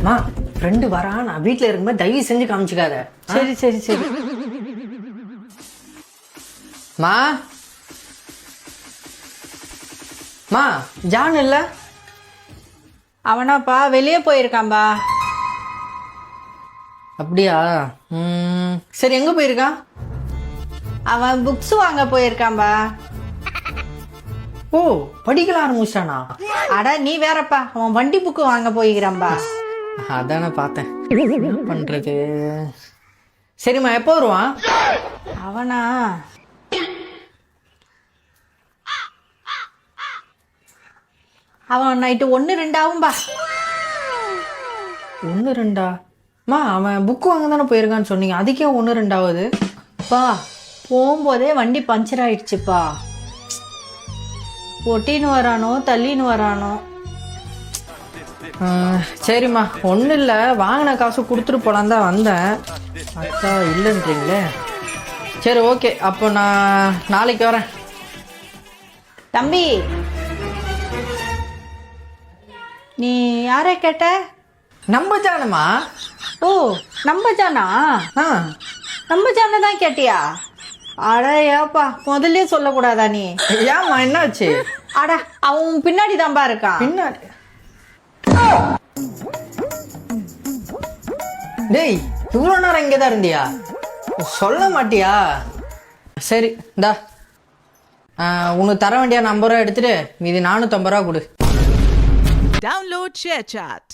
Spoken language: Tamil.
மா ஃப்ரெண்டு வரான், நான் வீட்டில் இருக்கும்போது தயவு செஞ்சு காமிச்சிக்காத. சரி சரி சரி. மா மா ஜான் இல்ல? அவனாப்பா வெளியே போயிருக்கான்பா. அப்படியா? சரி, எங்க போயிருக்கான்? அவன் புக்ஸ் வாங்க போயிருக்கான்பா. ஓ, படிக்கலாம் ஆரம்பிச்சிட்டானா? அட நீ வேறப்பா, அவன் வண்டி புக்கு வாங்க போயிருக்கான்பா. அதானே பார்த்தேன். என்ன பண்றது? சரிம்மா, எப்போ வருவான்? அவனா அவன் நைட்டு 1-2 ஆகும்பா. 1-2? மா, அவன் புக்கு வாங்க தானே போயிருக்கான்னு சொன்னீங்க, அதுக்கே 1-2 ஆகுது? பா போகும்போதே வண்டி பஞ்சர் ஆயிடுச்சுப்பா. ஒட்டின்னு வரானோ தள்ளின்னு வரானோ. சரிம்மா, ஒன்றும் இல்லை, வாங்கின காசு கொடுத்துட்டு போலான் தான் வந்தேன். அக்கா இல்லைன்றீங்களே. சரி ஓகே, அப்போ நான் நாளைக்கு வரேன். தம்பி, நீ யாரை கேட்ட? நம்ம ஜானம்மா. ஓ, நம்ம ஜானா? ஆ, நம்ம ஜானை தான் கேட்டியா? அட ஏப்பா, முதல்ல சொல்லக்கூடாதா நீ? ஏம்மா என்னாச்சு? அட அவன் பின்னாடி தான்பா இருக்கான். பின்னாடி? டேய், இவ்வளோ நேரம் இங்கே தான் இருந்தியா? சொல்ல மாட்டியா? சரி இந்தா, உனக்கு தர வேண்டிய நம்பரை எடுத்துட்டு மீதி 450 ரூபா கொடு. Download ShareChat.